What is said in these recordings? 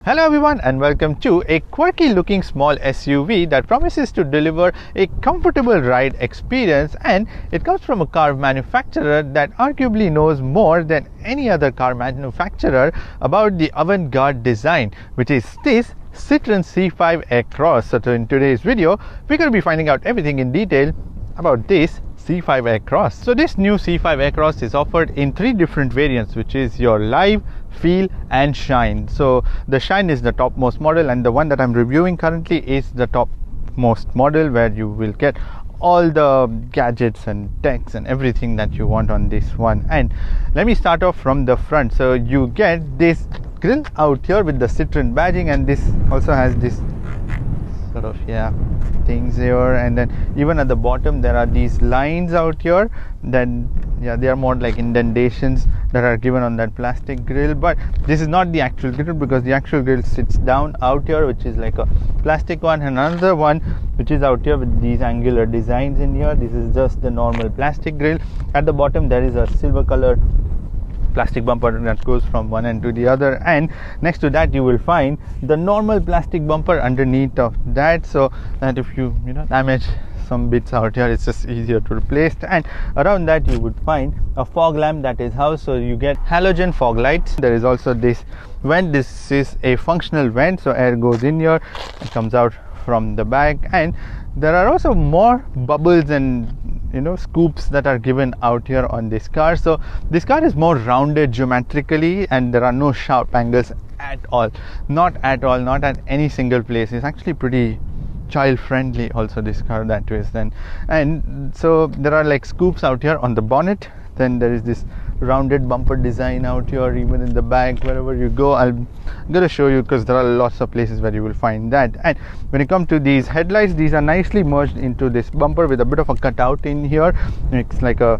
Hello everyone and welcome to a quirky looking small SUV that promises to deliver a comfortable ride experience, and it comes from a car manufacturer that arguably knows more than any other car manufacturer about the avant-garde design, which is this Citroen C5 Aircross. So in today's video we're going to be finding out everything in detail about this C5 Aircross. So this new C5 Aircross is offered in three different variants, which is your Live, Feel and Shine. So the Shine is the topmost model, and the one that I'm reviewing currently is the topmost model, where you will get all the gadgets and techs and everything that you want on this one. And let me start off from the front. So you get this grille out here with the Citroen badging, and this also has this sort of things here, and then even at the bottom there are these lines out here. Then they are more like indentations that are given on that plastic grill, but this is not the actual grill, because the actual grill sits down out here, which is like a plastic one, and another one which is out here with these angular designs in here. This is just the normal plastic grill. At the bottom there is a silver color plastic bumper that goes from one end to the other, and next to that you will find the normal plastic bumper underneath of that, so that if you damage some bits out here, it's just easier to replace. And around that you would find a fog lamp that is housed, so you get halogen fog lights. There is also this vent. This is a functional vent, so air goes in here and comes out from the back, and there are also more bubbles and scoops that are given out here on this car. So this car is more rounded geometrically, and there are no sharp angles at all, not at any single place. It's actually pretty child friendly also, this car, that is. Then and so there are like scoops out here on the bonnet. Then there is this rounded bumper design out here, even in the back. Wherever you go, I'm going to show you, because there are lots of places where you will find that. And when you come to these headlights, these are nicely merged into this bumper with a bit of a cutout in here. It's like a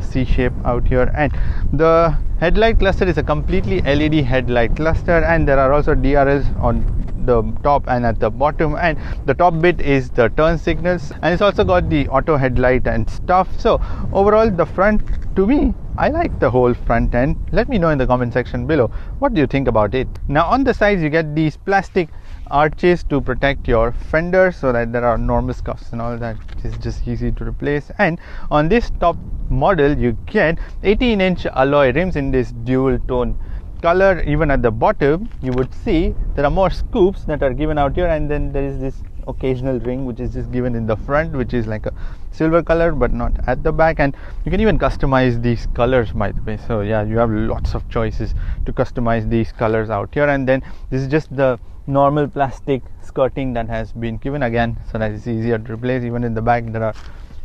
C shape out here, and the headlight cluster is a completely LED headlight cluster, and there are also DRLs on the top and at the bottom, and the top bit is the turn signals, and it's also got the auto headlight and stuff. So overall, the front, to me, I like the whole front end. Let me know in the comment section below what do you think about it. Now on the sides you get these plastic arches to protect your fenders, so that there are normal scuffs and all that. It's just easy to replace. And on this top model you get 18-inch alloy rims in this dual tone color. Even at the bottom you would see there are more scoops that are given out here, and then there is this occasional ring which is just given in the front, which is like a silver color but not at the back. And you can even customize these colors, by the way. So you have lots of choices to customize these colors out here. And then this is just the normal plastic skirting that has been given again, so that it's easier to replace. Even in the back there are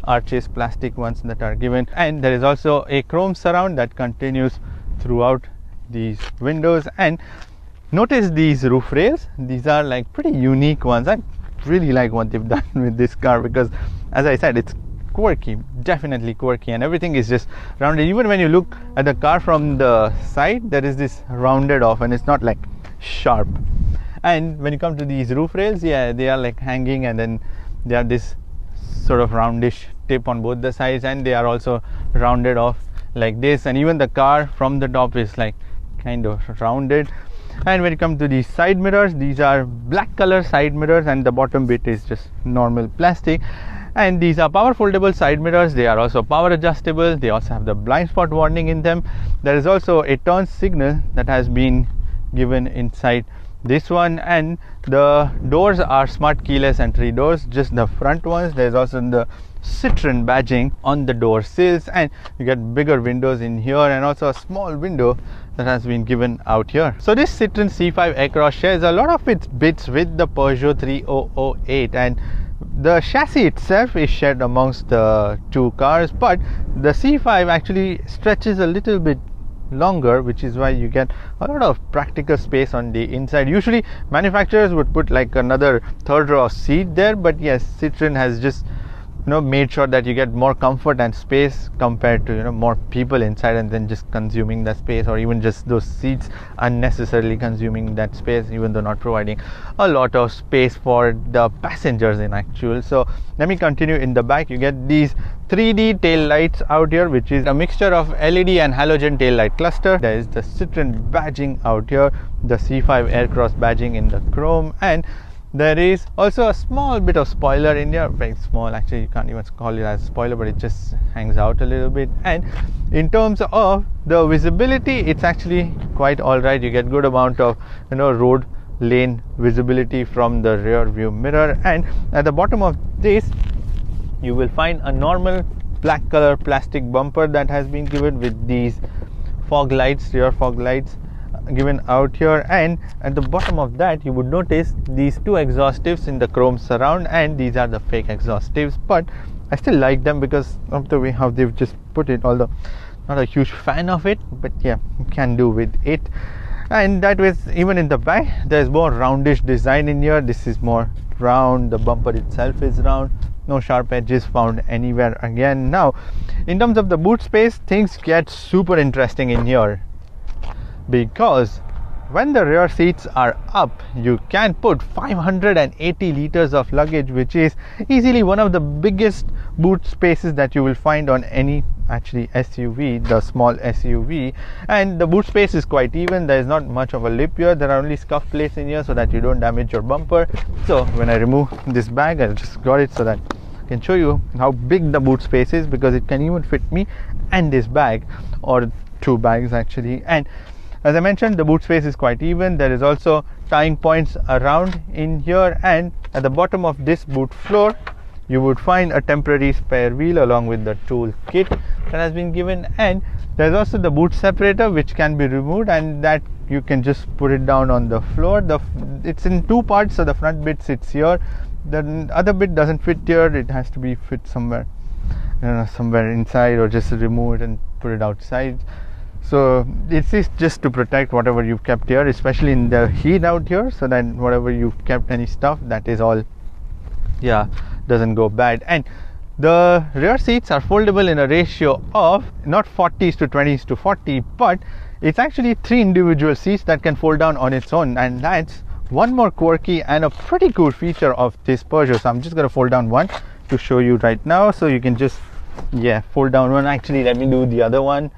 arches, plastic ones, that are given, and there is also a chrome surround that continues throughout these windows. And notice these roof rails. These are like pretty unique ones. I really like what they've done with this car, because as I said, it's quirky, definitely quirky, and everything is just rounded. Even when you look at the car from the side, there is this rounded off, and it's not like sharp. And when you come to these roof rails, they are like hanging, and then they have this sort of roundish tip on both the sides, and they are also rounded off like this. And even the car from the top is like kind of rounded. And when you come to these side mirrors, these are black color side mirrors, and the bottom bit is just normal plastic. And these are power foldable side mirrors. They are also power adjustable. They also have the blind spot warning in them. There is also a turn signal that has been given inside this one, and the doors are smart keyless entry doors, just the front ones. There's also the Citroen badging on the door sills, and you get bigger windows in here, and also a small window that has been given out here. So this Citroen C5 Aircross shares a lot of its bits with the Peugeot 3008, and the chassis itself is shared amongst the two cars, but the C5 actually stretches a little bit longer, which is why you get a lot of practical space on the inside. Usually manufacturers would put like another third row of seat there, but yes, Citroen has just made sure that you get more comfort and space compared to more people inside, and then just consuming that space, or even just those seats unnecessarily consuming that space, even though not providing a lot of space for the passengers in actual. So let me continue. In the back you get these 3D tail lights out here, which is a mixture of LED and halogen tail light cluster. There is the Citroen badging out here, the C5 Aircross badging in the chrome, and there is also a small bit of spoiler in here, very small, actually you can't even call it as a spoiler, but it just hangs out a little bit. And in terms of the visibility, it's actually quite alright. You get good amount of road lane visibility from the rear view mirror. And at the bottom of this you will find a normal black color plastic bumper that has been given with these fog lights, rear fog lights given out here. And at the bottom of that you would notice these two exhaust tips in the chrome surround, and these are the fake exhaust tips, but I still like them because of the way how they've just put it, although not a huge fan of it, but yeah, you can do with it. And that was even in the back, there's more roundish design in here. This is more round, the bumper itself is round, no sharp edges found anywhere again. Now in terms of the boot space, things get super interesting in here, because when the rear seats are up, you can put 580 liters of luggage, which is easily one of the biggest boot spaces that you will find on any actually SUV, the small SUV. And the boot space is quite even. There is not much of a lip here. There are only scuff plates in here so that you don't damage your bumper. So when I remove this bag, I just got it so that I can show you how big the boot space is, because it can even fit me and this bag, or two bags actually. And as I mentioned, the boot space is quite even. There is also tying points around in here, and at the bottom of this boot floor you would find a temporary spare wheel along with the tool kit that has been given. And there's also the boot separator, which can be removed, and that you can just put it down on the floor. It's in two parts, so the front bit sits here, the other bit doesn't fit here. It has to be fit somewhere, somewhere inside, or just remove it and put it outside. So this is just to protect whatever you've kept here, especially in the heat out here, so that whatever you've kept, any stuff, that is all doesn't go bad. And the rear seats are foldable in a ratio of not 40s to 20s to 40, but it's actually 3 individual seats that can fold down on its own. And that's one more quirky and a pretty cool feature of this Peugeot. So I'm just going to fold down one to show you right now, so you can just fold down one. Actually, let me do the other one.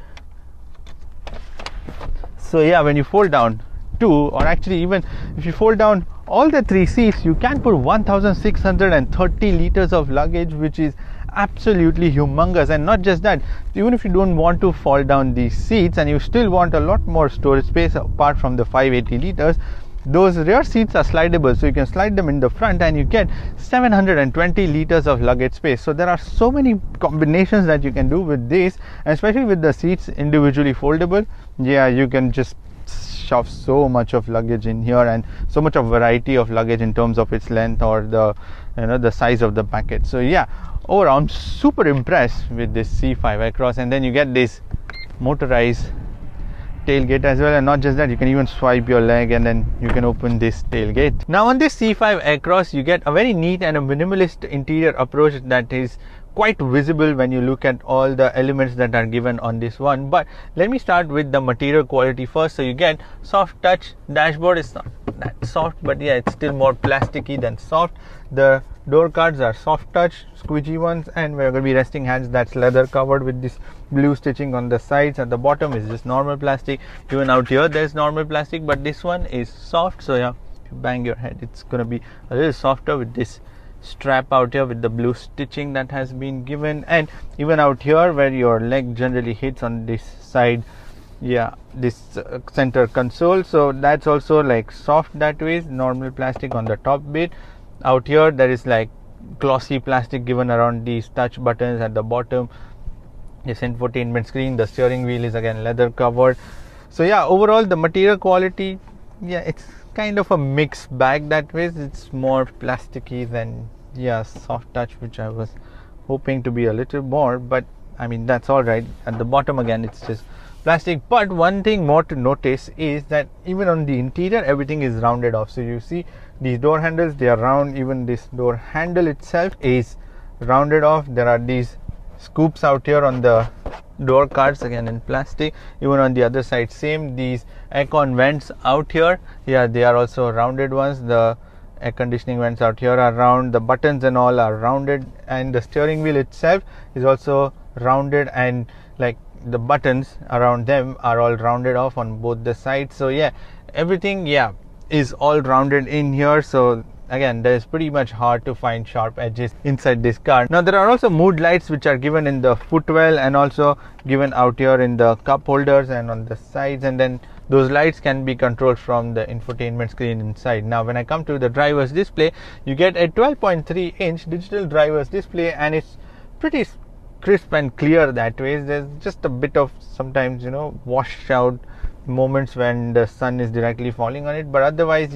So when you fold down two, or actually even if you fold down all the 3 seats, you can put 1630 liters of luggage, which is absolutely humongous. And not just that, even if you don't want to fold down these seats and you still want a lot more storage space apart from the 580 liters, those rear seats are slidable, so you can slide them in the front and you get 720 liters of luggage space. So there are so many combinations that you can do with this, and especially with the seats individually foldable, you can just shove so much of luggage in here, and so much of variety of luggage in terms of its length or the the size of the packet. So overall I'm super impressed with this C5 Aircross. And then you get this motorized tailgate as well, and not just that, you can even swipe your leg and then you can open this tailgate. Now on this C5 Aircross you get a very neat and a minimalist interior approach that is quite visible when you look at all the elements that are given on this one. But let me start with the material quality first. So you get soft touch dashboard. It's not that soft, but it's still more plasticky than soft. The door cards are soft touch, squeegee ones, and we're going to be resting hands, that's leather covered with this blue stitching on the sides. At the bottom is just normal plastic. Even out here there's normal plastic, but this one is soft, so if you bang your head, it's going to be a little softer with this strap out here with the blue stitching that has been given. And even out here where your leg generally hits on this side, this center console, so that's also like soft that way, normal plastic on the top bit. Out here there is like glossy plastic given around these touch buttons. At the bottom, this infotainment screen. The steering wheel is again leather covered. So overall the material quality, it's kind of a mixed bag that way. It's more plasticky than soft touch, which I was hoping to be a little more, but I mean that's all right. At the bottom again it's just plastic. But one thing more to notice is that even on the interior everything is rounded off. So you see these door handles, they are round. Even this door handle itself is rounded off. There are these scoops out here on the door cards, again in plastic. Even on the other side same. These aircon vents out here, they are also rounded ones. The air conditioning vents out here are round, the buttons and all are rounded, and the steering wheel itself is also rounded, and like the buttons around them are all rounded off on both the sides. So yeah, everything is all rounded in here. So again, that is pretty much hard to find sharp edges inside this car. Now there are also mood lights which are given in the footwell and also given out here in the cup holders and on the sides, and then those lights can be controlled from the infotainment screen inside. Now when I come to the driver's display, you get a 12.3 inch digital driver's display, and it's pretty crisp and clear that way. There's just a bit of sometimes washed out moments when the sun is directly falling on it, but otherwise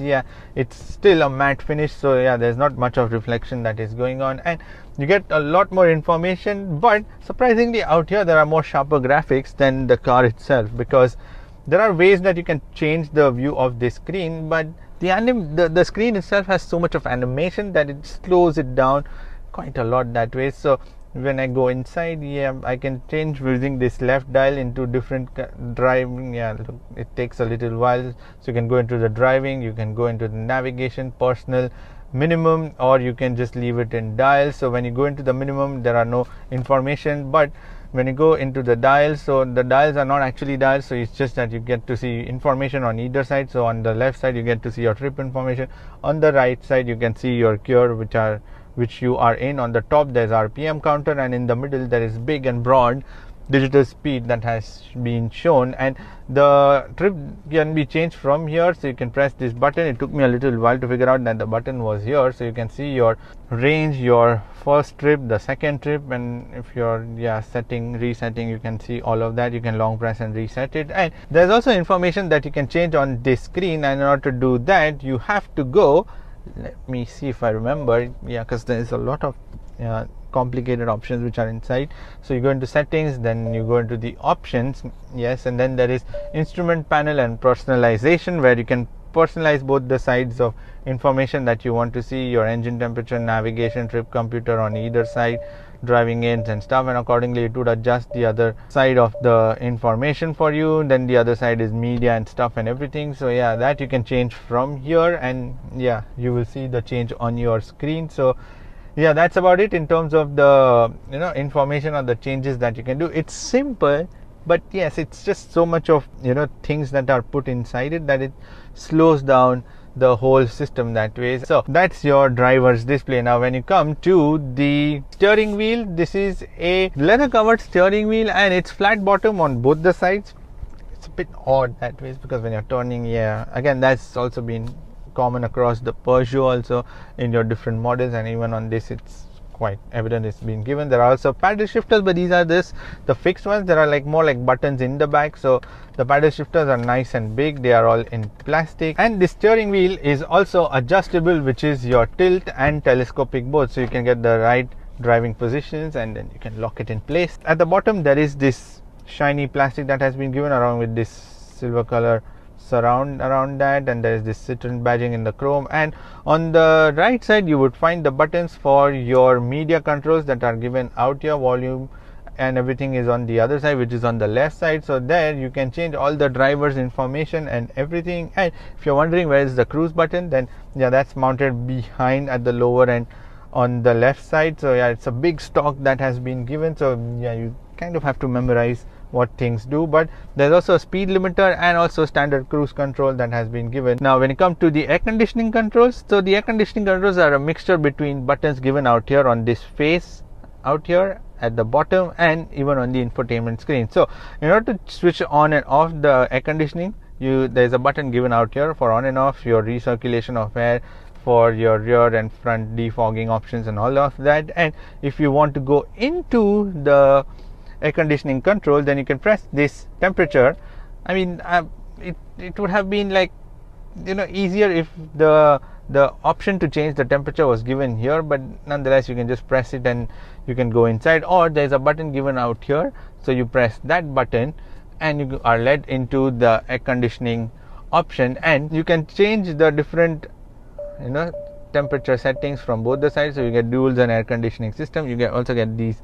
it's still a matte finish. So there's not much of reflection that is going on, and you get a lot more information. But surprisingly, out here there are more sharper graphics than the car itself, because there are ways that you can change the view of this screen, but the screen itself has so much of animation that it slows it down quite a lot that way. So when I go inside, I can change using this left dial into different driving. Look, it takes a little while. So you can go into the driving, you can go into the navigation, personal, minimum, or you can just leave it in dials. So when you go into the minimum, there are no information, but when you go into the dials, so the dials are not actually dials, so it's just that you get to see information on either side. So on the left side you get to see your trip information, on the right side you can see your gear which you are in. On the top there's RPM counter, and in the middle there is big and broad digital speed that has been shown, and the trip can be changed from here. So you can press this button. It took me a little while to figure out that the button was here. So you can see your range, your first trip, the second trip, and if you're resetting, you can see all of that. You can long press and reset it, and there's also information that you can change on this screen, and in order to do that you have to go, let me see if I remember, because there is a lot of complicated options which are inside. So you go into settings, then you go into the options, and then there is instrument panel and personalization, where you can personalize both the sides of information that you want to see, your engine temperature, navigation, trip computer on either side, driving aids and stuff, and accordingly it would adjust the other side of the information for you. Then the other side is media and stuff and everything. So that you can change from here, and you will see the change on your screen. So that's about it in terms of the information or the changes that you can do. It's simple, but yes, it's just so much of things that are put inside it that it slows down the whole system that way. So that's your driver's display. Now when you come to the steering wheel, this is a leather covered steering wheel, and it's flat bottom on both the sides. It's a bit odd that way, because when you're turning, again, that's also been common across the Peugeot also in your different models, and even on this it's quite evident it's been given. There are also paddle shifters, but these are the fixed ones. There are more like buttons in the back. So the paddle shifters are nice and big. They are all in plastic, and the steering wheel is also adjustable, which is your tilt and telescopic both. So you can get the right driving positions, and then you can lock it in place. At the bottom there is this shiny plastic that has been given, along with this silver color surround around that, and there is this Citroen badging in the chrome. And on the right side you would find the buttons for your media controls that are given out here. Volume and everything is on the other side, which is on the left side. So there you can change all the driver's information and everything. And if you're wondering where is the cruise button, then that's mounted behind at the lower end on the left side. So it's a big stock that has been given. So you kind of have to memorize what things do, but there's also a speed limiter and also standard cruise control that has been given. Now when it comes to the air conditioning controls, so the air conditioning controls are a mixture between buttons given out here on this face out here at the bottom, and even on the infotainment screen. So in order to switch on and off the air conditioning, there's a button given out here for on and off, your recirculation of air, for your rear and front defogging options and all of that. And if you want to go into the air conditioning control, then you can press this temperature. I mean, it would have been easier if the option to change the temperature was given here, but nonetheless you can just press it and you can go inside. Or there's a button given out here, so you press that button and you are led into the air conditioning option, and you can change the different temperature settings from both the sides. So you get dual zone air conditioning system. You also get these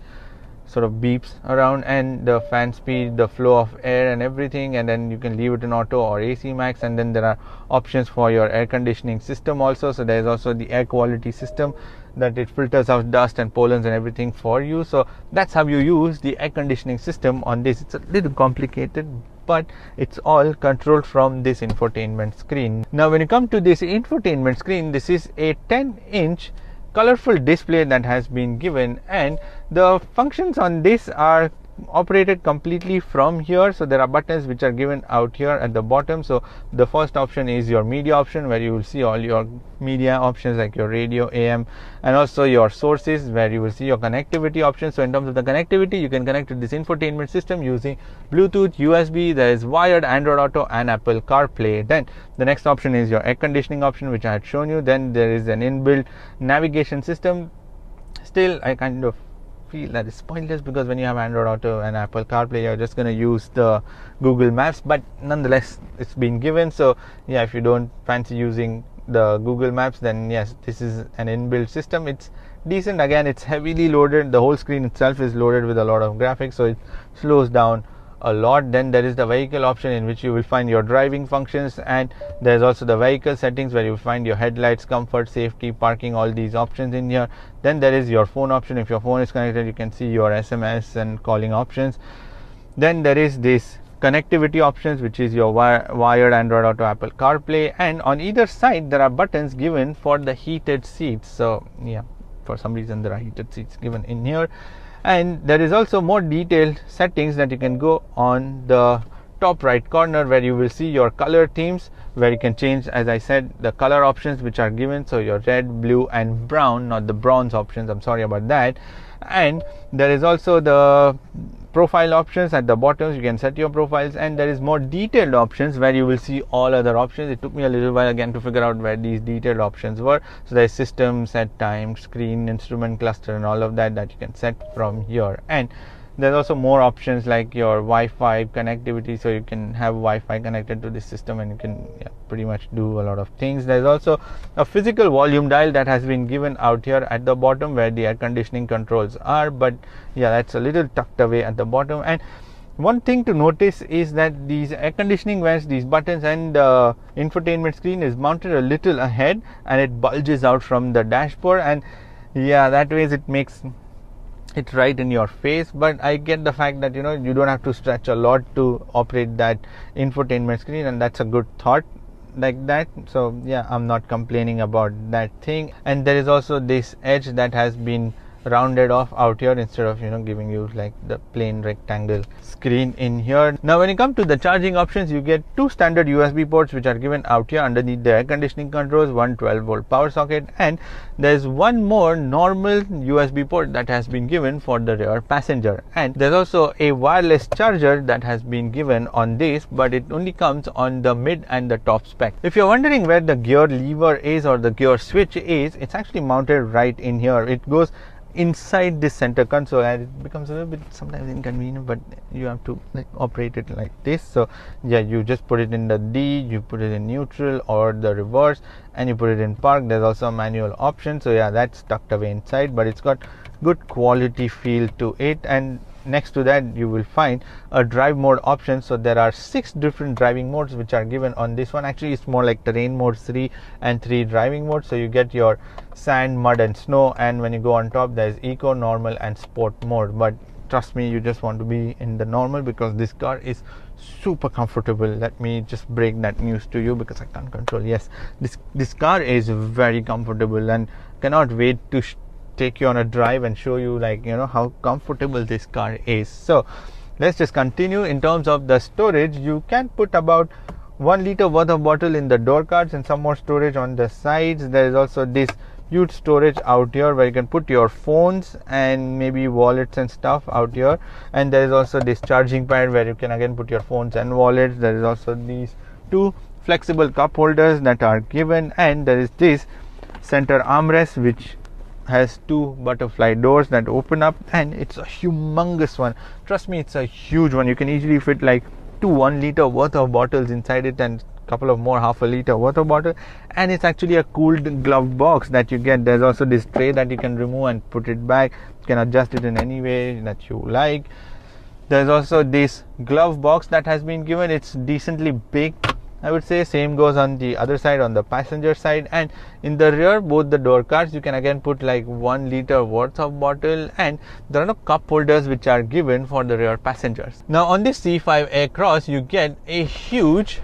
sort of beeps around, and the fan speed, the flow of air and everything, and then you can leave it in auto or AC max. And then there are options for your air conditioning system also. So there is also the air quality system that it filters out dust and pollens and everything for you. So that's how you use the air conditioning system on this. It's a little complicated, but it's all controlled from this infotainment screen. Now when you come to this infotainment screen, this is a 10-inch colorful display that has been given, and the functions on this are operated completely from here. So there are buttons which are given out here at the bottom. So the first option is your media option, where you will see all your media options like your radio, AM, and also your sources, where you will see your connectivity options. So in terms of the connectivity, you can connect to this infotainment system using Bluetooth, USB. There is wired Android Auto and Apple CarPlay. Then the next option is your air conditioning option, which I had shown you. Then there is an inbuilt navigation system. Still, I kind of feel that is pointless, because when you have Android Auto and Apple CarPlay, you're just going to use the Google Maps, but nonetheless it's been given. So yeah, if you don't fancy using the Google Maps, then yes, this is an inbuilt system. It's decent. Again, it's heavily loaded. The whole screen itself is loaded with a lot of graphics, so it slows down a lot. Then there is the vehicle option, in which you will find your driving functions, and there's also the vehicle settings, where you will find your headlights, comfort, safety, parking, all these options in here. Then there is your phone option. If your phone is connected, you can see your SMS and calling options. Then there is this connectivity options, which is your wired Android Auto, Apple CarPlay, and on either side there are buttons given for the heated seats. So yeah, for some reason there are heated seats given in here. And there is also more detailed settings that you can go on the top right corner, where you will see your color themes, where you can change, as I said, the color options which are given. So your red, blue and brown, not the bronze options, I'm sorry about that. And there is also the profile options at the bottom. You can set your profiles, and there is more detailed options where you will see all other options. It took me a little while again to figure out where these detailed options were. So there is system, set time, screen, instrument cluster, and all of that you can set from here. And there's also more options like your Wi-Fi connectivity, so you can have Wi-Fi connected to this system, and you can pretty much do a lot of things. There's also a physical volume dial that has been given out here at the bottom, where the air conditioning controls are, but yeah, that's a little tucked away at the bottom. And one thing to notice is that these air conditioning vents, these buttons, and the infotainment screen is mounted a little ahead, and it bulges out from the dashboard, and yeah, that way it makes it right in your face. But I get the fact that you don't have to stretch a lot to operate that infotainment screen, and that's a good thought like that. So yeah, I'm not complaining about that thing. And there is also this edge that has been rounded off out here, instead of giving you like the plain rectangle screen in here. Now when you come to the charging options, you get two standard USB ports which are given out here underneath the air conditioning controls, one 12-volt power socket, and there's one more normal USB port that has been given for the rear passenger. And there's also a wireless charger that has been given on this, but it only comes on the mid and the top spec. If you're wondering where the gear lever is or the gear switch is, it's actually mounted right in here. It goes inside this center console, and it becomes a little bit sometimes inconvenient, but you have to operate it like this. So yeah, you just put it in the D, you put it in neutral or the reverse, and you put it in park. There's also a manual option, so yeah, that's tucked away inside, but it's got good quality feel to it. And next to that you will find a drive mode option. So there are 6 different driving modes which are given on this one. Actually it's more like terrain mode 3 and 3 driving modes. So you get your sand, mud and snow, and when you go on top there's eco, normal and sport mode. But trust me, you just want to be in the normal, because this car is super comfortable. Let me just break that news to you, because I can't control. Yes, this car is very comfortable, and cannot wait to take you on a drive and show you how comfortable this car is. So let's just continue. In terms of the storage, you can put about 1 liter worth of bottle in the door cards and some more storage on the sides. There is also this huge storage out here where you can put your phones and maybe wallets and stuff out here. And there is also this charging pad where you can again put your phones and wallets. There is also these 2 flexible cup holders that are given, and there is this center armrest which has 2 butterfly doors that open up, and it's a humongous one. Trust me, it's a huge one. You can easily fit like 2 1 liter worth of bottles inside it, and couple of more half a liter worth of bottle. And it's actually a cooled glove box that you get. There's also this tray that you can remove and put it back. You can adjust it in any way that you like. There's also this glove box that has been given. It's decently big, I would say. Same goes on the other side, on the passenger side. And in the rear, both the door cards, you can again put like 1 liter worth of bottle, and there are no cup holders which are given for the rear passengers. Now on this C5 Aircross, you get a huge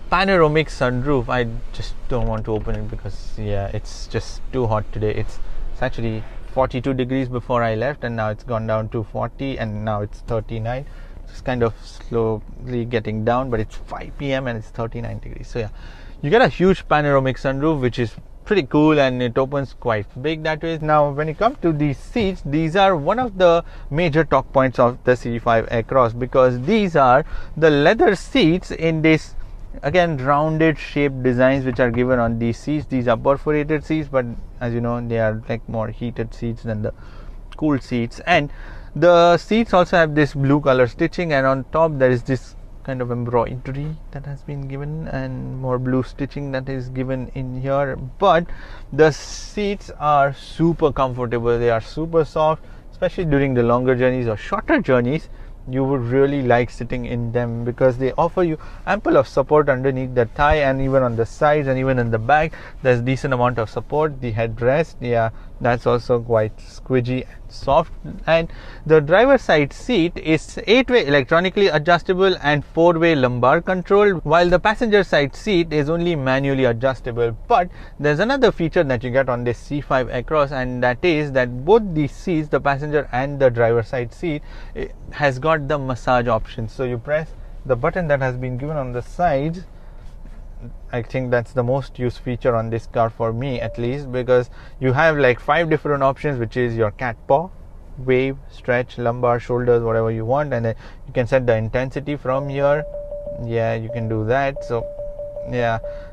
panoramic sunroof. I just don't want to open it because it's just too hot today. It's actually 42 degrees before I left, and now it's gone down to 40, and now it's 39. It's kind of slowly getting down, but it's 5 p.m. and it's 39 degrees. So yeah, you get a huge panoramic sunroof, which is pretty cool, and it opens quite big that way. Now when it comes to these seats, these are one of the major talk points of the C5 Aircross, because these are the leather seats in this, again, rounded shaped designs which are given on these seats. These are perforated seats, but as you know, they are like more heated seats than the cool seats. And the seats also have this blue color stitching, and on top there is this kind of embroidery that has been given, and more blue stitching that is given in here. But the seats are super comfortable. They are super soft, especially during the longer journeys or shorter journeys. You would really like sitting in them because they offer you ample of support underneath the thigh, and even on the sides, and even in the back there's decent amount of support. The headrest, that's also quite squidgy and soft. And the driver's side seat is 8-way electronically adjustable and 4-way lumbar controlled, while the passenger side seat is only manually adjustable. But there's another feature that you get on this C5 Aircross, and that is that both these seats, the passenger and the driver's side seat, has got the massage option. So you press the button that has been given on the sides. I think that's the most used feature on this car, for me at least, because you have like 5 different options, which is your cat paw, wave, stretch, lumbar, shoulders, whatever you want, and then you can set the intensity from here. You can do that. So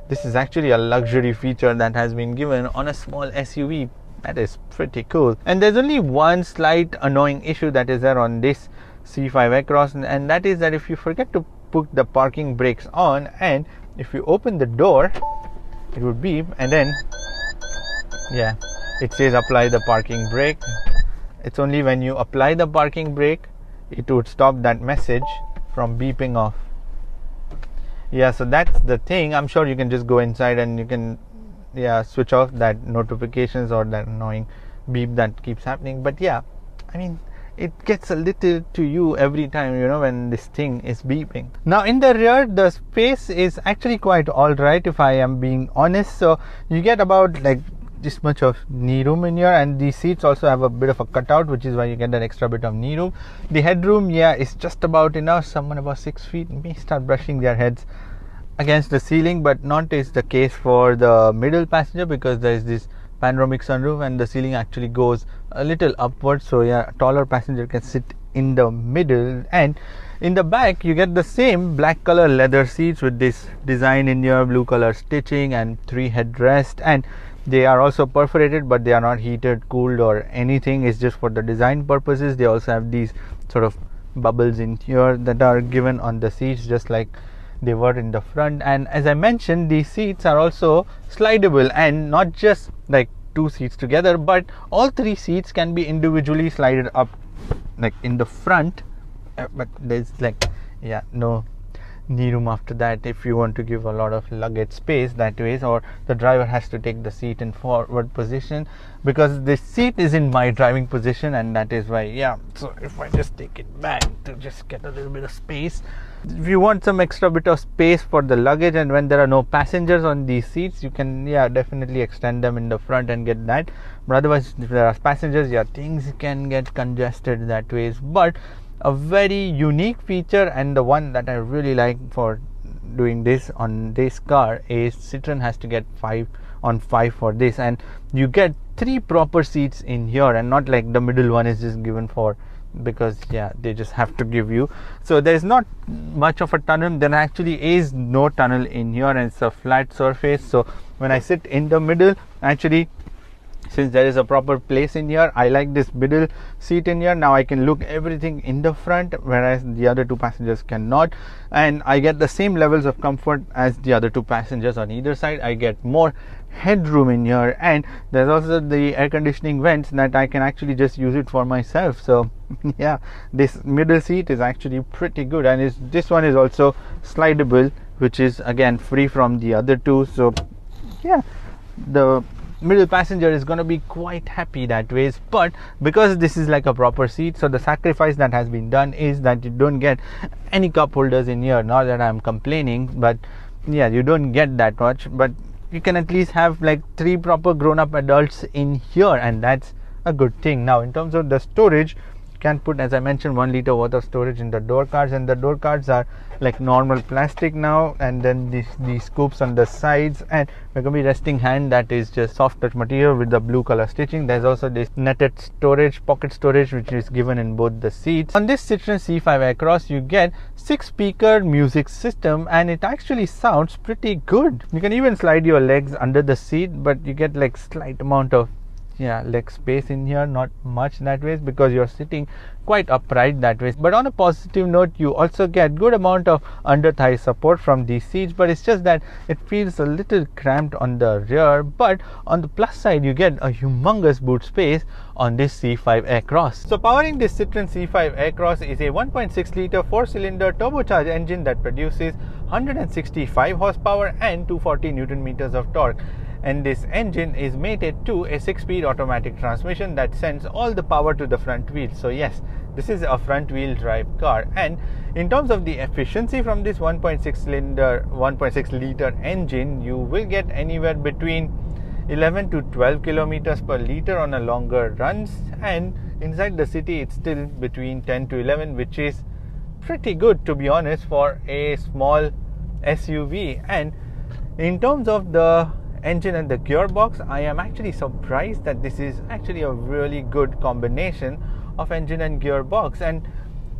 this is actually a luxury feature that has been given on a small SUV. That is pretty cool. And there's only one slight annoying issue that is there on this C5 Aircross, and that is that if you forget to put the parking brakes on, and if you open the door, it would beep, and then it says apply the parking brake. It's only when you apply the parking brake it would stop that message from beeping off. So that's the thing. I'm sure you can just go inside and you can switch off that notifications or that annoying beep that keeps happening. But I mean, it gets a little to you every time, when this thing is beeping. Now in the rear, the space is actually quite alright, if I am being honest. So you get about like this much of knee room in here, and the seats also have a bit of a cutout, which is why you get that extra bit of knee room. The headroom is just about enough. Someone about 6 feet may start brushing their heads against the ceiling, but not is the case for the middle passenger, because there is this panoramic sunroof and the ceiling actually goes a little upwards, so a taller passenger can sit in the middle. And in the back you get the same black color leather seats with this design in your blue color stitching and 3 headrests, and they are also perforated, but they are not heated, cooled or anything. It's just for the design purposes. They also have these sort of bubbles in here that are given on the seats, just like they were in the front. And as I mentioned, these seats are also slidable, and not just like 2 seats together, but all 3 seats can be individually slided up, like in the front, but there's no knee room after that if you want to give a lot of luggage space that way, or the driver has to take the seat in forward position, because this seat is in my driving position, and that is why so if I just take it back to just get a little bit of space, if you want some extra bit of space for the luggage, and when there are no passengers on these seats, you can definitely extend them in the front and get that. But otherwise, if there are passengers, things can get congested that way. But a very unique feature, and the one that I really like for doing this on this car, is Citroen has to get 5 on 5 for this, and you get 3 proper seats in here, and not like the middle one is just given for because they just have to give you. So there's not much of a tunnel. There actually is no tunnel in here, and it's a flat surface. So when I sit in the middle, actually since there is a proper place in here. I like this middle seat in here. Now I can look everything in the front, whereas the other two passengers cannot, and I get the same levels of comfort as the other two passengers on either side. I get more headroom in here, and there's also the air conditioning vents that I can actually just use it for myself. So yeah, this middle seat is actually pretty good, and this one is also slidable, which is again free from the other two. So yeah, the middle passenger is going to be quite happy that way. But because this is like a proper seat, so the sacrifice that has been done is that you don't get any cup holders in here. Not that I'm complaining, but yeah, you don't get that much, but you can at least have like 3 proper grown-up adults in here, and that's a good thing. Now in terms of the storage, you can put, as I mentioned, 1 liter worth of storage in the door cards, and the door cards are like normal plastic now, and then these scoops on the sides, and we're going to be resting hand that is just soft touch material with the blue color stitching. There's also this netted storage, pocket storage, which is given in both the seats. On this Citroen C5 Aircross, you get 6-speaker music system, and it actually sounds pretty good. You can even slide your legs under the seat, but you get like slight amount of leg space in here, not much that way because you're sitting quite upright that way. But on a positive note, you also get good amount of under thigh support from these seats, but it's just that it feels a little cramped on the rear. But on the plus side, you get a humongous boot space on this C5 Aircross. So powering this Citroen C5 Aircross is a 1.6 liter 4-cylinder turbocharged engine that produces 165 horsepower and 240 Newton meters of torque. And this engine is mated to a 6-speed automatic transmission that sends all the power to the front wheel. So yes, this is a front wheel drive car, and in terms of the efficiency from this 1.6 liter engine, you will get anywhere between 11 to 12 kilometers per liter on a longer runs, and inside the city it's still between 10 to 11, which is pretty good, to be honest, for a small SUV. And in terms of the engine and the gearbox, I am actually surprised that this is actually a really good combination of engine and gearbox. And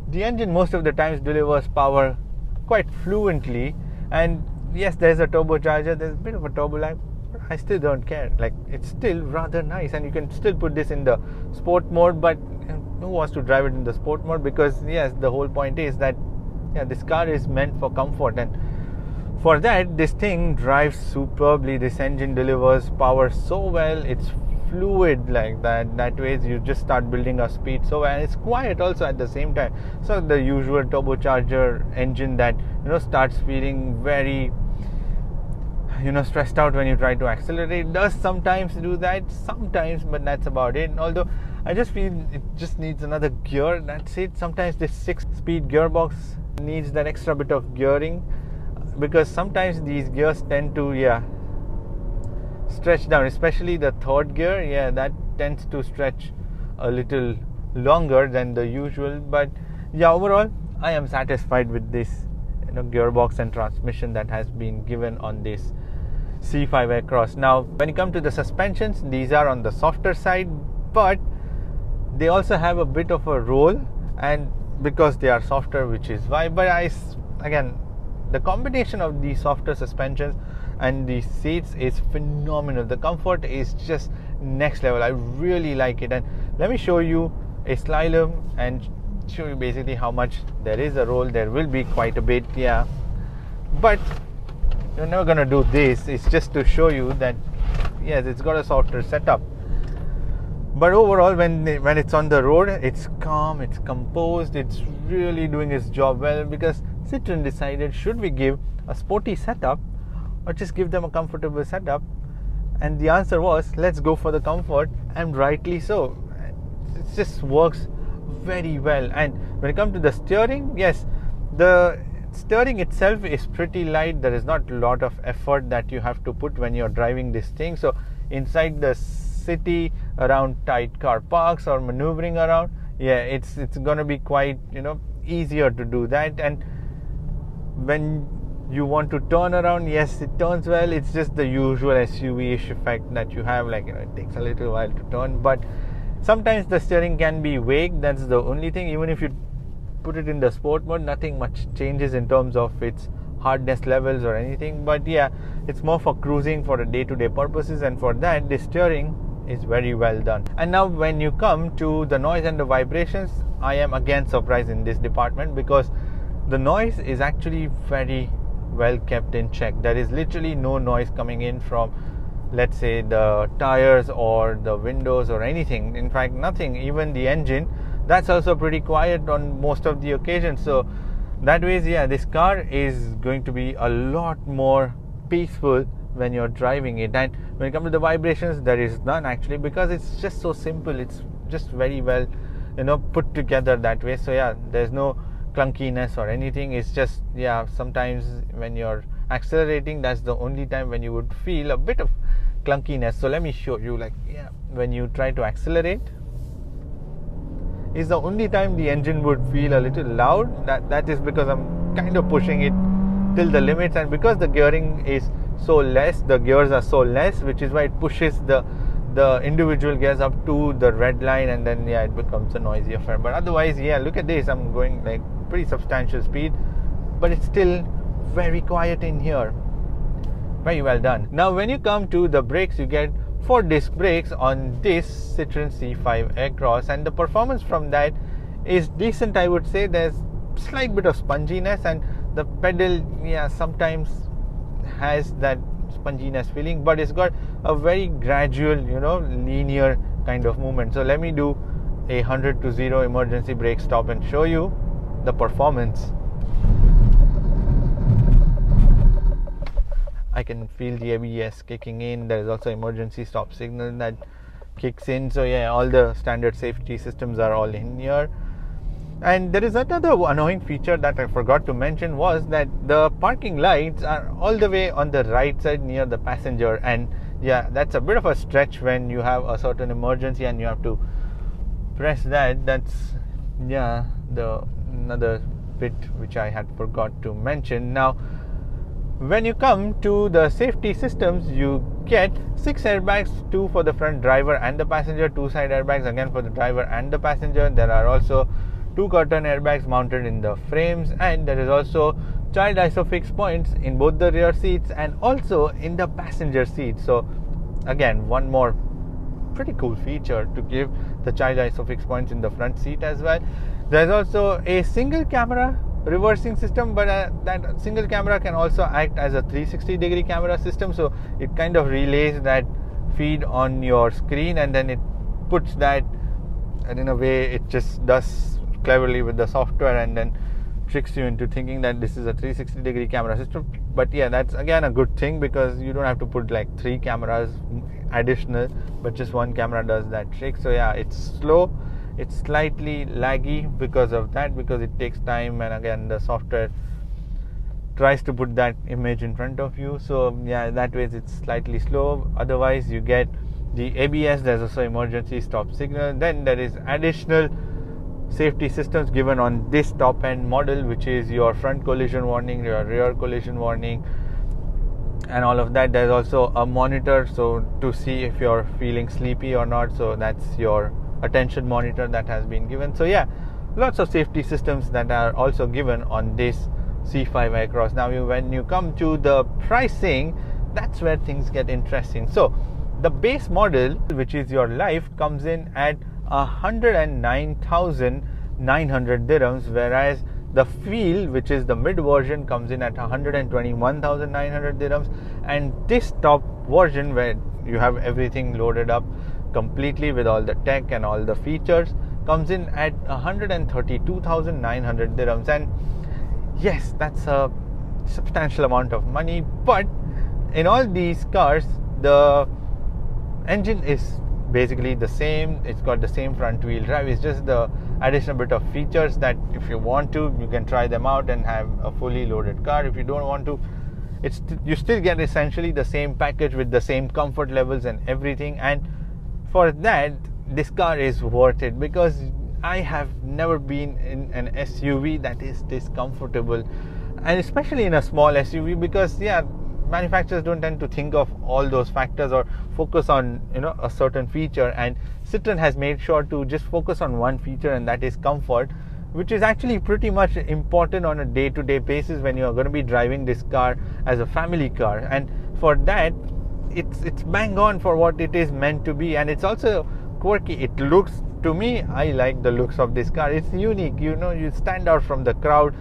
the engine most of the times delivers power quite fluently, and yes, there's a turbocharger, there's a bit of a turbo lag, but I still don't care. Like, it's still rather nice, and you can still put this in the sport mode, but who wants to drive it in the sport mode? Because yes, the whole point is that this car is meant for comfort, and for that, this thing drives superbly. This engine delivers power so well. It's fluid like that. That way, you just start building up speed so well. And it's quiet also at the same time. So the usual turbocharger engine that starts feeling very stressed out when you try to accelerate does sometimes do that. Sometimes, but that's about it. Although I just feel it just needs another gear. That's it. Sometimes this 6-speed gearbox needs that extra bit of gearing, because sometimes these gears tend to stretch down, especially the third gear. That tends to stretch a little longer than the usual. But overall I am satisfied with this gearbox and transmission that has been given on this C5 Aircross. Now when you come to the suspensions, these are on the softer side, but they also have a bit of a roll, and because they are softer, which is why. But again, the combination of the softer suspensions and the seats is phenomenal. The comfort is just next level. I really like it. And let me show you a slalom and show you basically how much there is a roll. There will be quite a bit, but you're never gonna do this. It's just to show you that yes, it's got a softer setup. But overall, when it's on the road, it's calm, it's composed, it's really doing its job well, because Citroen decided, should we give a sporty setup or just give them a comfortable setup? And the answer was, let's go for the comfort, and rightly so. It just works very well. And when it comes to the steering, yes, the steering itself is pretty light. There is not a lot of effort that you have to put when you're driving this thing. So inside the city, around tight car parks or maneuvering around, it's going to be quite easier to do that. And when you want to turn around, yes, it turns well. It's just the usual SUV-ish effect that you have, like it takes a little while to turn, but sometimes the steering can be vague. That's the only thing. Even if you put it in the sport mode, nothing much changes in terms of its hardness levels or anything. But it's more for cruising, for the day-to-day purposes, and for that, the steering is very well done. And now when you come to the noise and the vibrations, I am again surprised in this department, because the noise is actually very well kept in check. There is literally no noise coming in from, let's say, the tires or the windows or anything. In fact, nothing. Even the engine, that's also pretty quiet on most of the occasions. So that way, yeah, this car is going to be a lot more peaceful when you're driving it. And when it comes to the vibrations, there is none actually, because it's just so simple. It's just very well, put together that way. So yeah, there's no clunkiness or anything. It's just, yeah, sometimes when you're accelerating, that's the only time when you would feel a bit of clunkiness. So let me show you, like, yeah, when you try to accelerate, is the only time the engine would feel a little loud. That is because I'm kind of pushing it till the limits, and because the gearing is so less, the gears are so less, which is why it pushes the individual gears up to the red line, and then yeah, it becomes a noisy affair. But otherwise, yeah, look at this, I'm going like pretty substantial speed, but it's still very quiet in here. Very well done. Now when you come to the brakes, you get 4 disc brakes on this Citroen C5 Aircross, and the performance from that is decent, I would say. There's slight bit of sponginess, and the pedal, yeah, sometimes has that sponginess feeling, but it's got a very gradual, linear kind of movement. So let me do a 100 to 0 emergency brake stop and show you the performance. I can feel the ABS kicking in. There is also emergency stop signal that kicks in. So yeah, all the standard safety systems are all in here. And there is another annoying feature that I forgot to mention, was that the parking lights are all the way on the right side near the passenger. And yeah, that's a bit of a stretch when you have a certain emergency and you have to press that. That's, yeah, the another bit which I had forgot to mention. Now when you come to the safety systems, you get 6 airbags, 2 for the front driver and the passenger, 2 side airbags again for the driver and the passenger. There are also 2 curtain airbags mounted in the frames, and there is also child isofix points in both the rear seats and also in the passenger seat. So again, one more pretty cool feature to give the child isofix points in the front seat as well. There's also a single camera reversing system, but that single camera can also act as a 360-degree camera system. So it kind of relays that feed on your screen, and then it puts that, and in a way it just does cleverly with the software and then tricks you into thinking that this is a 360-degree camera system. But yeah, that's again a good thing, because you don't have to put like 3 cameras additional, but just one camera does that trick. So yeah, it's slow, it's slightly laggy because of that, because it takes time, and again the software tries to put that image in front of you. So yeah, that way it's slightly slow. Otherwise you get the ABS, there's also emergency stop signal. Then there is additional safety systems given on this top end model, which is your front collision warning, your rear collision warning, and all of that. There's also a monitor, so to see if you're feeling sleepy or not. So that's your attention monitor that has been given. So yeah, lots of safety systems that are also given on this C5 Aircross. Now when you come to the pricing, that's where things get interesting. So the base model, which is your Life, comes in at 109,900 dirhams, whereas the Feel, which is the mid version, comes in at 121,900 dirhams, and this top version, where you have everything loaded up completely with all the tech and all the features, comes in at 132,900 dirhams. And yes, that's a substantial amount of money, but in all these cars the engine is basically the same. It's got the same front wheel drive. It's just the additional bit of features that if you want to, you can try them out and have a fully loaded car. If you don't want to, you still get essentially the same package with the same comfort levels and everything. And for that, this car is worth it, because I have never been in an SUV that is this comfortable, and especially in a small SUV, because yeah, manufacturers don't tend to think of all those factors or focus on a certain feature, and Citroen has made sure to just focus on one feature, and that is comfort, which is actually pretty much important on a day-to-day basis when you are going to be driving this car as a family car. And for that, it's bang on for what it is meant to be, and it's also quirky. It looks, to me, I like the looks of this car. It's unique, you stand out from the crowd,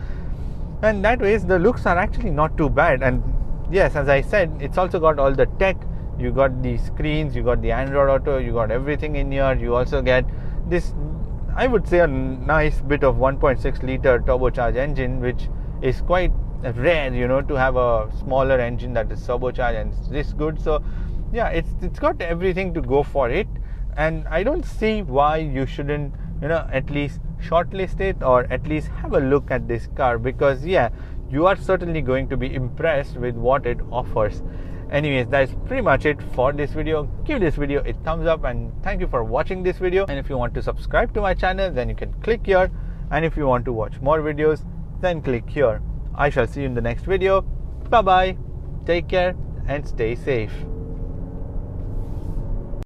and that ways the looks are actually not too bad. And yes, as I said, it's also got all the tech. You got the screens, you got the Android Auto, you got everything in here. You also get this, I would say, a nice bit of 1.6 liter turbocharged engine, which is quite rare, to have a smaller engine that is turbocharged and this good. So yeah, it's got everything to go for it, and I don't see why you shouldn't at least shortlist it, or at least have a look at this car, because yeah, you are certainly going to be impressed with what it offers. Anyways, that's pretty much it for this video. Give this video a thumbs up, and thank you for watching this video. And if you want to subscribe to my channel, then you can click here, and if you want to watch more videos, then click here. I shall see you in the next video. Bye bye, take care and stay safe.